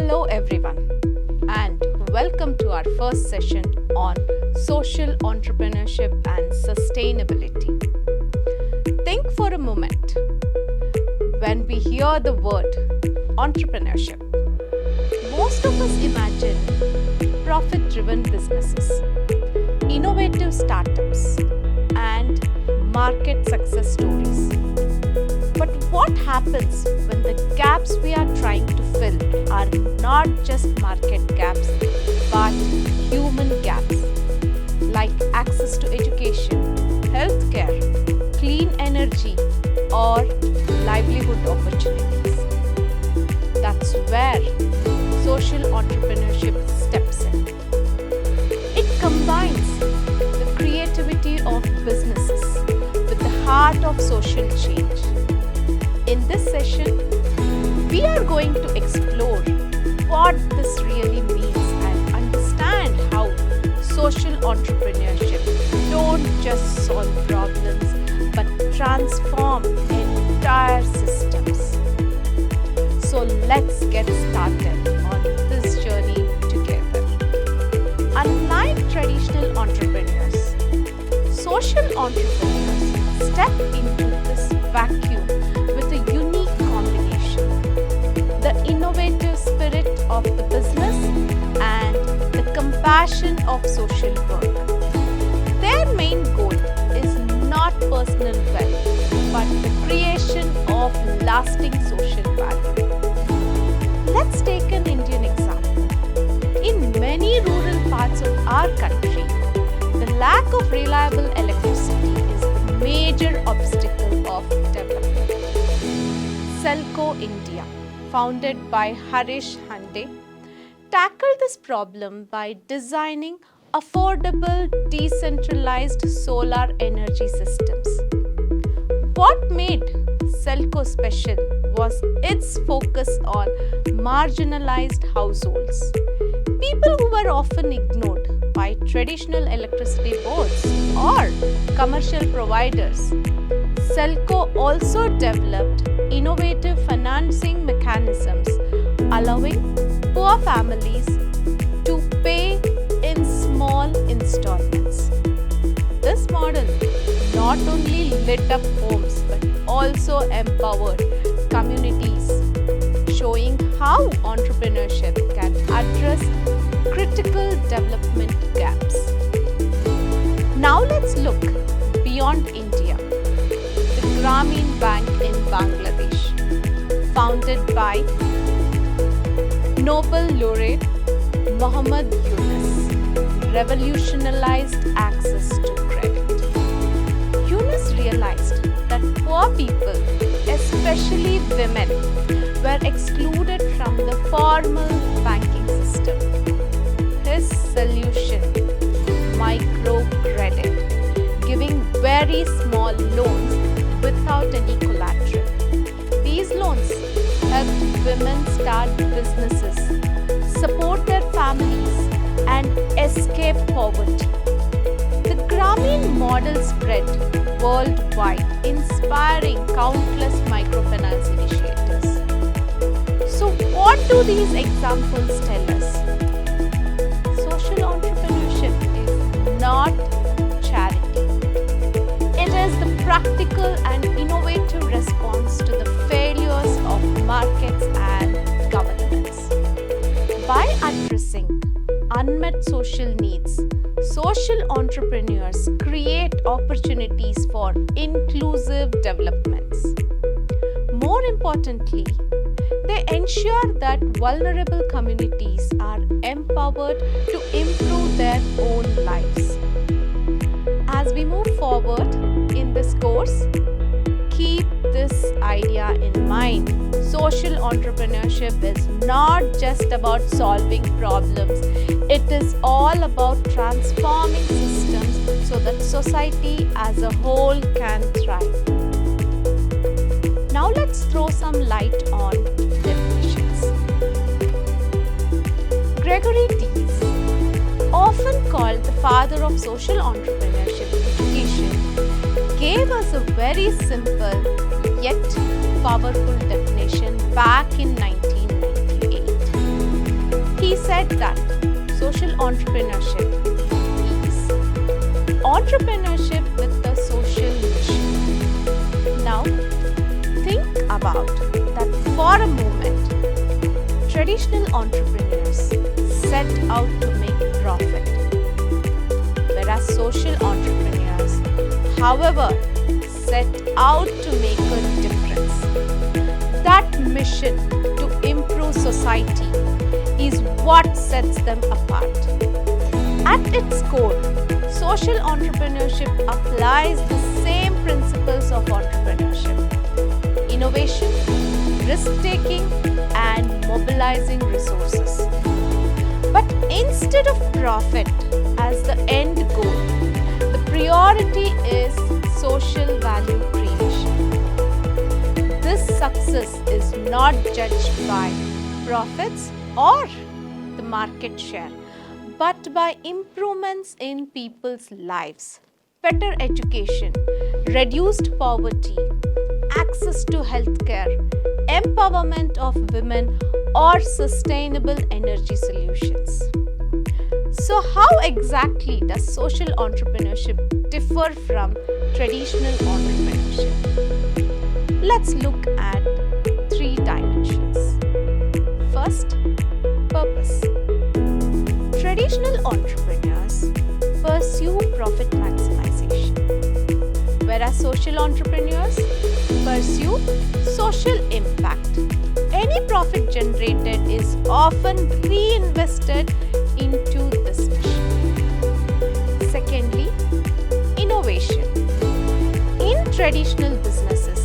Hello everyone, and welcome to our first session on social entrepreneurship and sustainability. Think for a moment. When we hear the word entrepreneurship, most of us imagine profit-driven businesses, innovative startups, and market success stories. But what happens when the gaps we are trying to fill are not just market gaps but human gaps like access to education, healthcare, clean energy, or livelihood opportunities? That's where social entrepreneurship steps in. It combines the creativity of businesses with the heart of social change. In this session, we are going to explore what this really means and understand how social entrepreneurship don't just solve problems but transform entire systems. So let's get started on this journey together. Unlike traditional entrepreneurs, social entrepreneurs step into this vacuum with a unique combination: the innovative spirit of the business and the compassion of social work. Their main goal is not personal wealth, but the creation of lasting social value. Let's take an Indian example. In many rural parts of our country, the lack of reliable electricity is the major obstacle of development. Selco India, founded by Harish Hande, tackled this problem by designing affordable, decentralized solar energy systems. What made Selco special was its focus on marginalized households, people who were often ignored by traditional electricity boards or commercial providers. Selco also developed innovative financing mechanisms, allowing poor families to pay in small installments. This model not only lit up homes but also empowered communities, showing how entrepreneurship can address critical development gaps. Now let's look beyond India. The Grameen Bank in Bangladesh, founded by Nobel laureate Muhammad Yunus, revolutionized access to credit. Yunus realized that poor people, especially women, were excluded from the formal banking system. His solution: microcredit, giving very small loans without any collateral. These loans helped women start businesses, support their families, and escape poverty. The Grameen model spread worldwide, inspiring countless microfinance initiatives. So, what do these examples tell us? Social entrepreneurship is not charity. It is the practical and innovative response to the failures of markets and governments. By addressing unmet social needs, social entrepreneurs create opportunities for inclusive developments. More importantly, they ensure that vulnerable communities are empowered to improve their own lives. As we move forward in this course, keep this idea in mind. Social entrepreneurship is not just about solving problems, it is all about transforming systems so that society as a whole can thrive. Now let's throw some light on definitions. Gregory Dees, often called the father of social entrepreneurship education, gave us a very simple yet powerful definition back in 1998. we said that social entrepreneurship is entrepreneurship with a social mission. Now, think about that for a moment. Traditional entrepreneurs set out to make profit, whereas social entrepreneurs, however, set out to make a difference. That mission to improve society is what sets them apart. At its core, social entrepreneurship applies the same principles of entrepreneurship: innovation, risk-taking, and mobilizing resources. But instead of profit as the end goal, the priority is social value creation. This success is not judged by profits or the market share, but by improvements in people's lives, better education, reduced poverty, access to healthcare, empowerment of women, or sustainable energy solutions. So, how exactly does social entrepreneurship differ from traditional entrepreneurship? Let's look at 3 dimensions. First, purpose. Traditional entrepreneurs pursue profit maximization, whereas social entrepreneurs pursue social impact. Any profit generated is often reinvested into this mission. Secondly, innovation. In traditional businesses,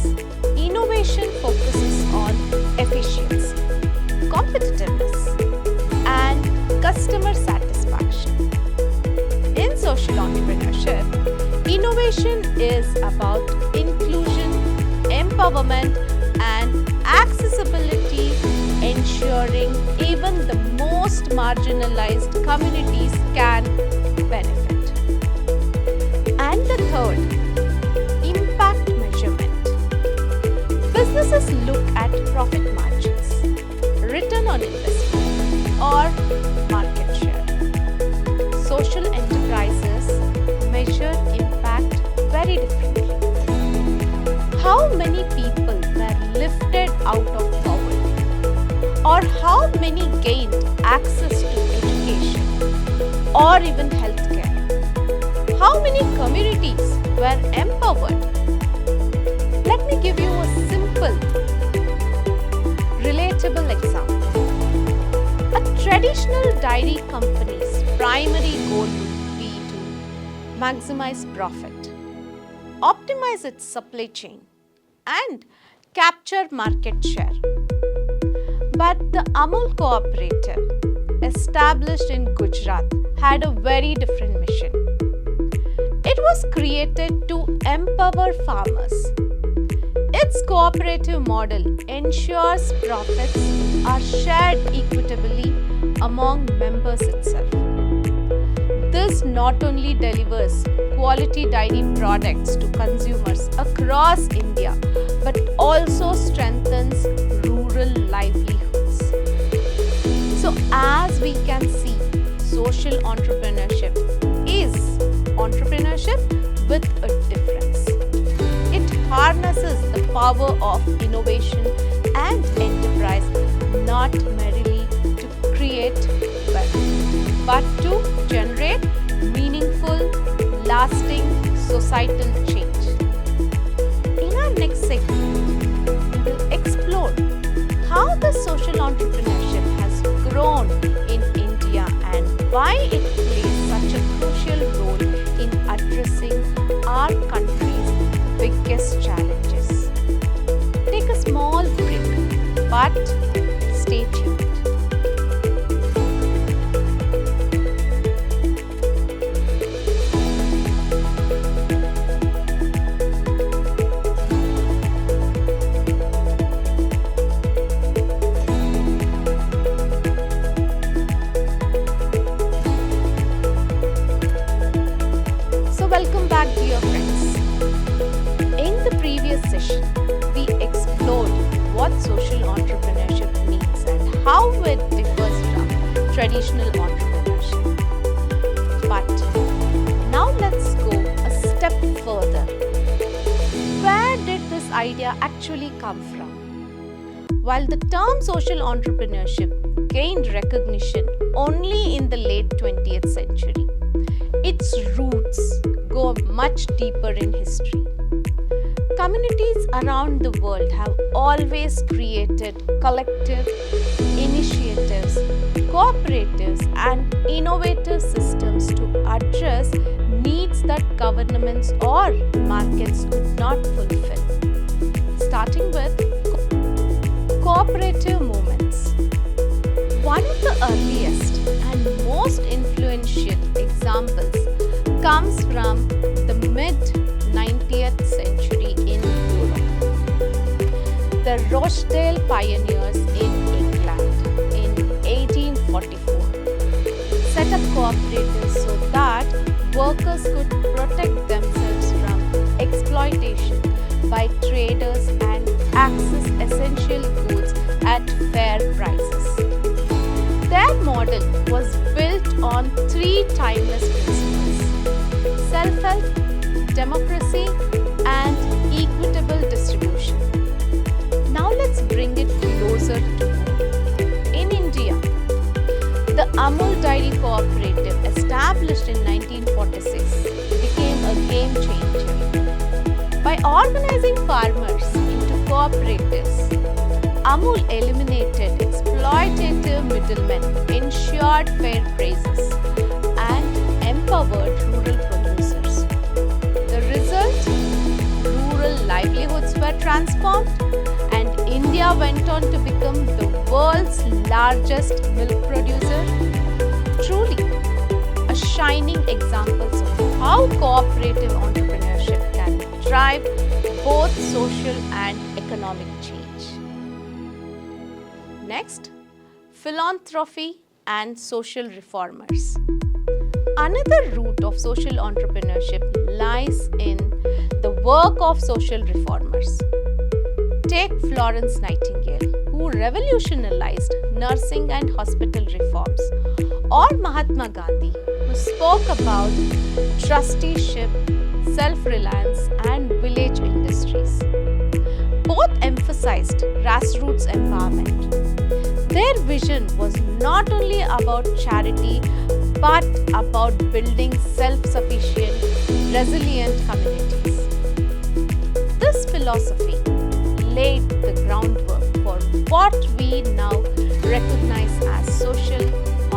innovation focuses on efficiency, competitiveness, and customer satisfaction. In social entrepreneurship, innovation is about inclusion, empowerment, and accessibility, ensuring even the most marginalized communities can benefit. And the third, impact measurement. Businesses look at profit margins, return on investment, or market share. Social enterprises measure impact very differently. How many people were lifted out of poverty, or how many gained access to education or even healthcare? How many communities were empowered? Let me give you a simple, relatable example. A traditional dairy company's primary goal would be to maximize profit, optimize its supply chain, and capture market share. But the Amul cooperative, established in Gujarat, had a very different mission. It was created to empower farmers. Its cooperative model ensures profits are shared equitably among members itself. This not only delivers quality dairy products to consumers across India, but also strengthens rural livelihoods. So, as we can see, social entrepreneurship is entrepreneurship with a difference. It harnesses the power of innovation and enterprise not merely to create wealth, but to generate meaningful, lasting societal change. In our next segment, we will explore how the social entrepreneurship has grown in India and why it plays such a crucial role in addressing our country's biggest challenges. Take a small break, but stay tuned. Welcome back, dear friends. In the previous session, we explored what social entrepreneurship traditional entrepreneurship. But now let's go a step further. Where did this idea actually come from? While the term social entrepreneurship gained recognition only in the late 20th century, its roots go much deeper in history. Communities around the world have always created collective initiatives, cooperatives, and innovative systems to address needs that governments or markets could not fulfill. Starting with cooperative movements. One of the earliest and most influential examples comes from the mid-19th century in Europe. The Rochdale pioneers in England in 1844 set up cooperatives so that workers could protect themselves from exploitation by traders and access essential goods at fair prices. Their model was built on three timeless principles: self-help, democracy, and equitable distribution. Now let's bring it closer to home. In India, the Amul Dairy Cooperative, established in 1946, became a game changer. By organizing farmers into cooperatives, Amul eliminated exploitative middlemen, ensured fair prices, and empowered rural producers. The result? Rural livelihoods were transformed, and India went on to become the world's largest milk producer. Truly, a shining example of how cooperative entrepreneurship can drive both social and economic change. Next, philanthropy and social reformers. Another root of social entrepreneurship lies in the work of social reformers. Take Florence Nightingale, who revolutionized nursing and hospital reforms, or Mahatma Gandhi, who spoke about trusteeship, self-reliance, and village industries. Both emphasized grassroots empowerment. Their vision was not only about charity but about building self-sufficient, resilient communities. This philosophy laid the groundwork for what we now recognize as social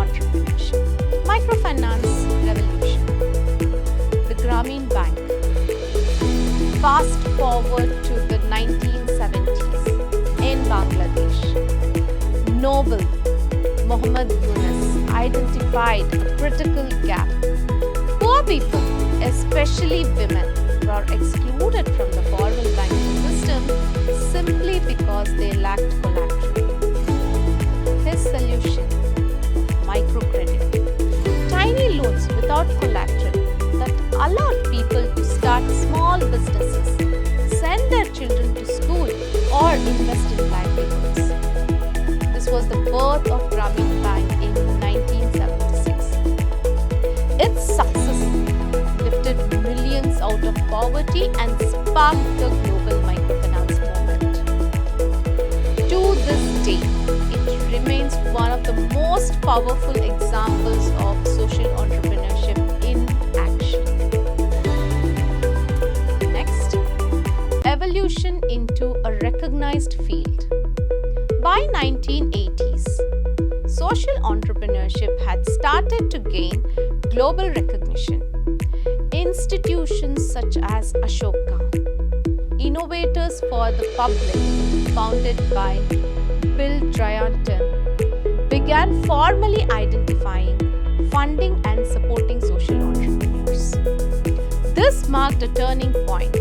entrepreneurship. Microfinance revolution. The Grameen Bank. Fast forward to the 1970s in Bangladesh. Noble Muhammad Yunus identified a critical gap. Poor people, especially women, were excluded from the formal banking system simply because they lacked collateral. His solution: microcredit. Tiny loans without collateral that allowed people to start small businesses, send their children to school, or invest in livelihoods. This was the birth of Grameen Bank in 1976. Its success lifted millions out of poverty and sparked the global microfinance movement. To this day, it remains one of the most powerful examples of social entrepreneurship in action. Next, evolution into a recognized field. By 1980s, social entrepreneurship had started to gain global recognition. Institutions such as Ashoka, Innovators for the Public, founded by Bill Dryanton, began formally identifying, funding, and supporting social entrepreneurs. This marked a turning point.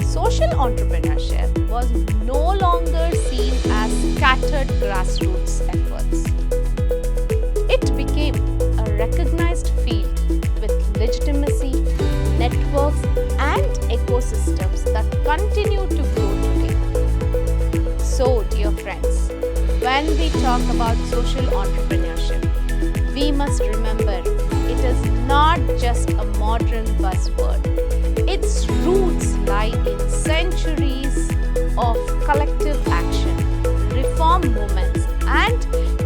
Social entrepreneurship was no longer seen as scattered grassroots efforts. It became a recognized field with legitimacy, networks, and ecosystems that continue to grow today. So, dear friends, when we talk about social entrepreneurship, we must remember it is not just a modern buzzword. Its roots lie in centuries of collective action, reform movements, and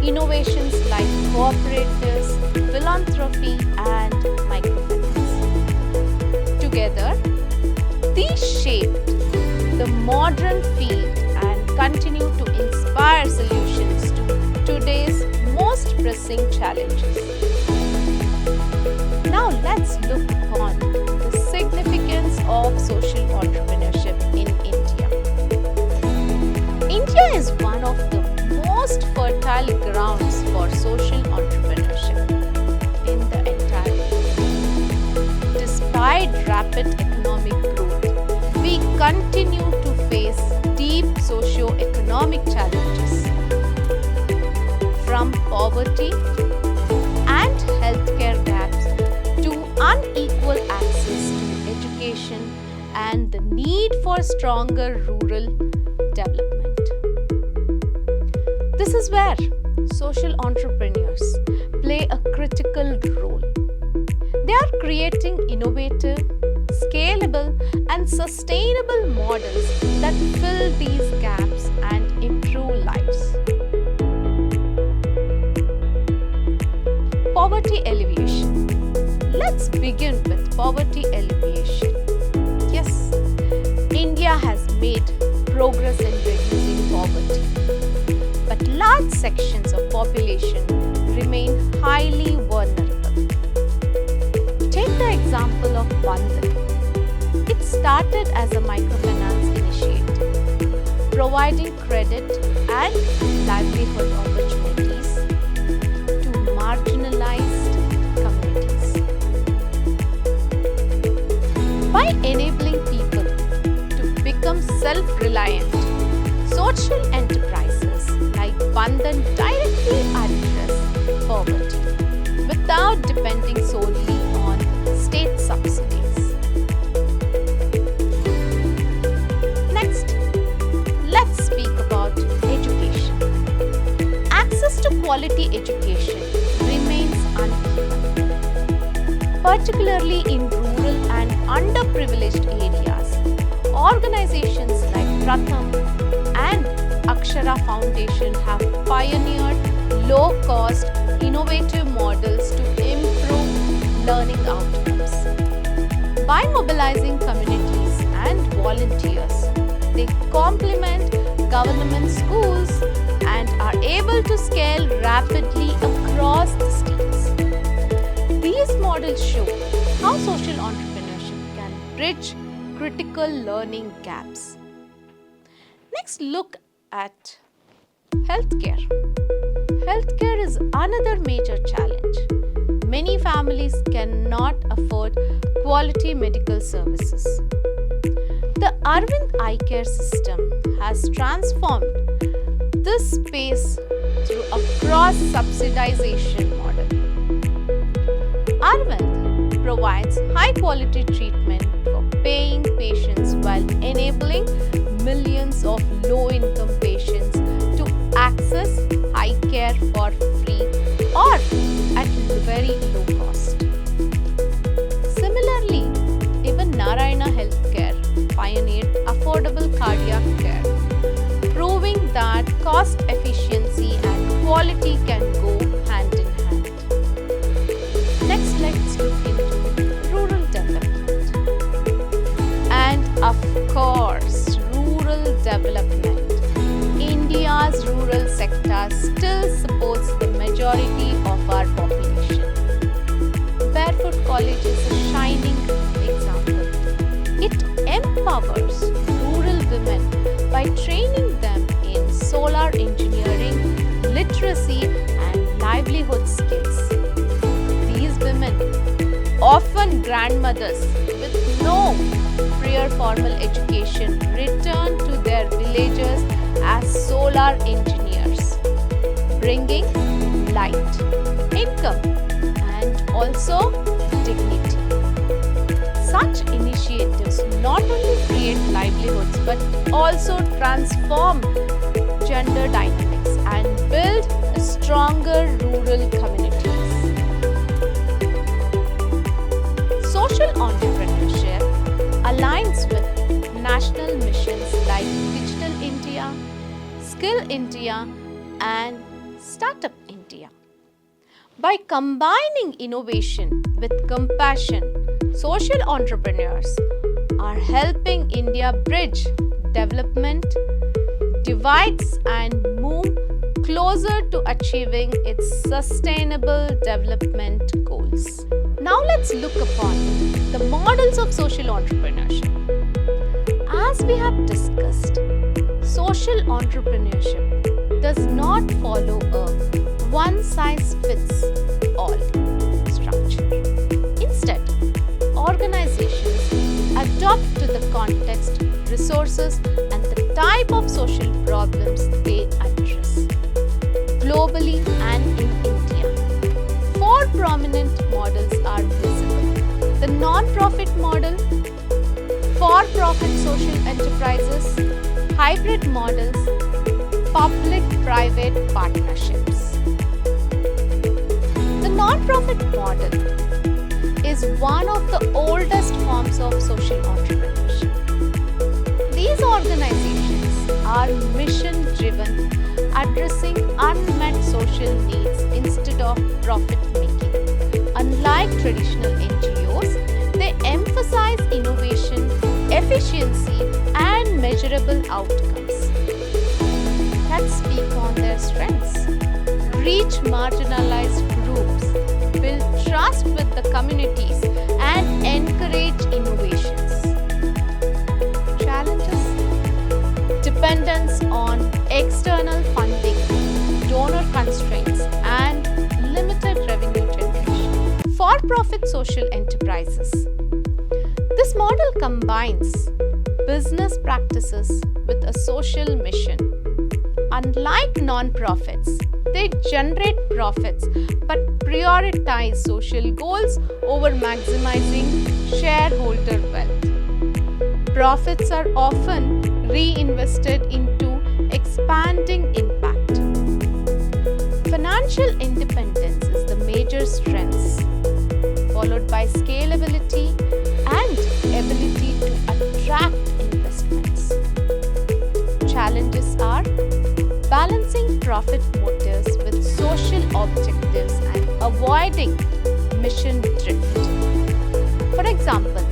innovations like cooperatives, philanthropy, and microfinance. Together, these shaped the modern field and continue to inspire solutions to today's most pressing challenges. Now let's look upon the significance of social entrepreneurship in India. India is one of the most fertile grounds for social entrepreneurship in the entire world. Despite rapid economic growth, we continue to face deep socio-economic challenges, from poverty and healthcare gaps to unequal access to education and the need for stronger rural development. This is where social entrepreneurs play a critical role. They are creating innovative, scalable, and sustainable models that fill these gaps and improve lives. Poverty alleviation. Let's begin with poverty alleviation. Yes, India has made progress in reducing poverty, but large sections of population remain highly vulnerable. Take the example of Bandhan. It started as a microfinance initiative, providing credit and livelihood opportunities to marginalized communities. By enabling people to become self-reliant, social enterprises like Bandhan directly address poverty without depending solely on state subsidies. Next, let's speak about education. Access to quality education remains uneven, particularly in rural and underprivileged areas. Organizations like Pratham and Akshara Foundation have pioneered low-cost, innovative models to improve learning outcomes. By mobilizing communities and volunteers, they complement government schools and are able to scale rapidly across the states. These models show how social entrepreneurship can bridge critical learning gaps. Next, look at healthcare. Healthcare is another major challenge. Many families cannot afford quality medical services. The Arvind Eye Care system has transformed this space through a cross-subsidization model. Arvind provides high-quality treatment for paying patients while enabling millions of low-income patients to access eye care for free or at very low cost. Similarly, even Narayana Healthcare pioneered affordable cardiac care, proving that cost efficiency and quality can go hand in hand. Next, let's look into rural development. And of course, rural development. India's rural sector still supports the majority of our population. Barefoot College is a shining example. It empowers rural women by training them in solar engineering, literacy, and livelihood skills. These women, often grandmothers with no prior formal education, return to their villages as solar engineers, bringing light, income, and also dignity. Such initiatives not only create livelihoods but also transform gender dynamics and build stronger rural communities. entrepreneurship aligns with national missions like Digital India, Skill India, and Startup India. By combining innovation with compassion, social entrepreneurs are helping India bridge development divides and move closer to achieving its sustainable development goals. Now let's look upon the models of social entrepreneurship. As we have discussed, social entrepreneurship does not follow a one-size-fits-all structure. Instead, organizations adapt to the context, resources, and the type of social problems they address. Globally and in India, 4 prominent models are visible: the non-profit model, for-profit social enterprises, hybrid models, public-private partnerships. The non-profit model is one of the oldest forms of social entrepreneurship. These organizations are mission-driven, addressing unmet social needs instead of profit-making. Unlike traditional NGOs, they emphasize innovation, efficiency, and measurable outcomes. Let's speak on their strengths. Reach marginalized groups, build trust with the communities, and encourage innovations. Challenges: dependence on external funding, donor constraints, and limited revenue generation. For-profit social enterprises. This model combines business practices with a social mission. Unlike non-profits, they generate profits but prioritize social goals over maximizing shareholder wealth. Profits are often reinvested into expanding impact. Financial independence is the major strength, followed by scalability and ability to attract investments. Challenges are balancing profit motives with social objectives and avoiding mission drift. For example,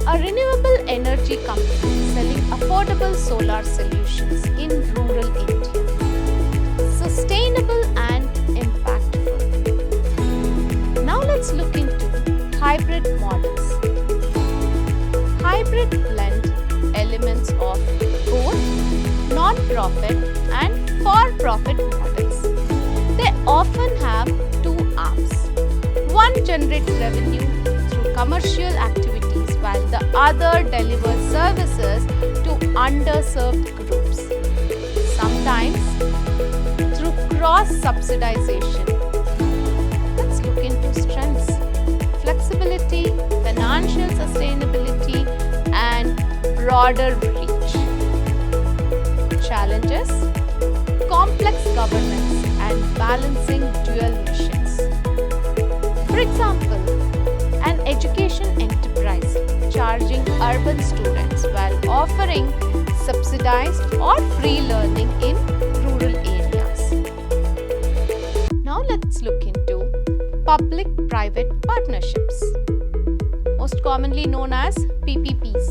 a renewable energy company selling affordable solar solutions in rural India. Sustainable and impactful. Now let's look into hybrid models. Hybrid blend elements of both non-profit and for-profit models. They often have 2 arms. One generates revenue through commercial activities while the other delivers services to underserved groups, sometimes through cross-subsidization. Let's look into strengths: flexibility, financial sustainability, and broader reach. Challenges: complex governance and balancing dual missions. For example, an education enterprise charging urban students while offering subsidized or free learning in rural areas. Now let's look into public-private partnerships, most commonly known as PPPs.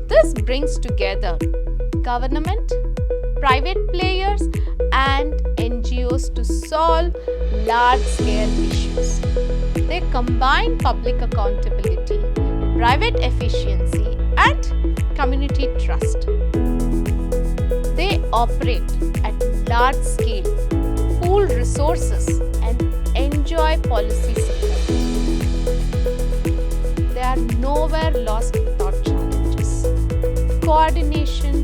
This brings together government, private players, and NGOs to solve large-scale issues. They combine public accountability, private efficiency, and community trust. They operate at large scale, pool resources, and enjoy policy support. They are nowhere lost without challenges. Coordination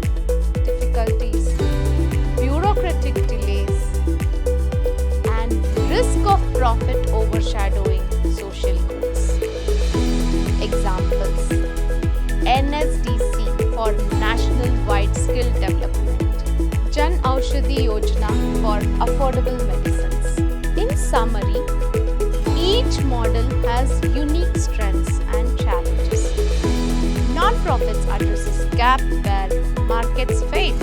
difficulties, bureaucratic delays, and risk of profit overshadowing social goals. Examples: NSDC for National Wide Skill Development, Jan Aushadhi Yojana for affordable medicines. In summary, each model has unique strengths and non-profits addresses gap where markets fail.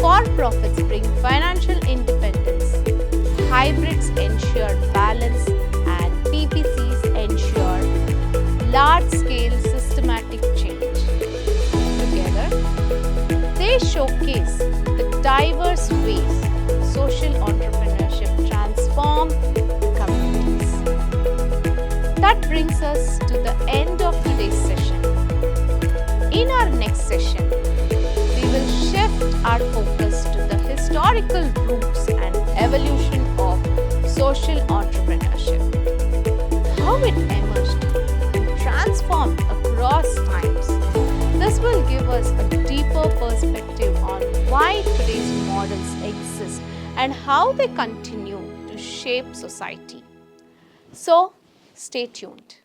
For-profits bring financial independence. Hybrids ensure balance and PPCs ensure large-scale systematic change. Together, they showcase the diverse ways social entrepreneurship transforms communities. That brings us to the end of today's session. In our next session, we will shift our focus to the historical roots and evolution of social entrepreneurship, how it emerged and transformed across times. This will give us a deeper perspective on why today's models exist and how they continue to shape society. So, stay tuned.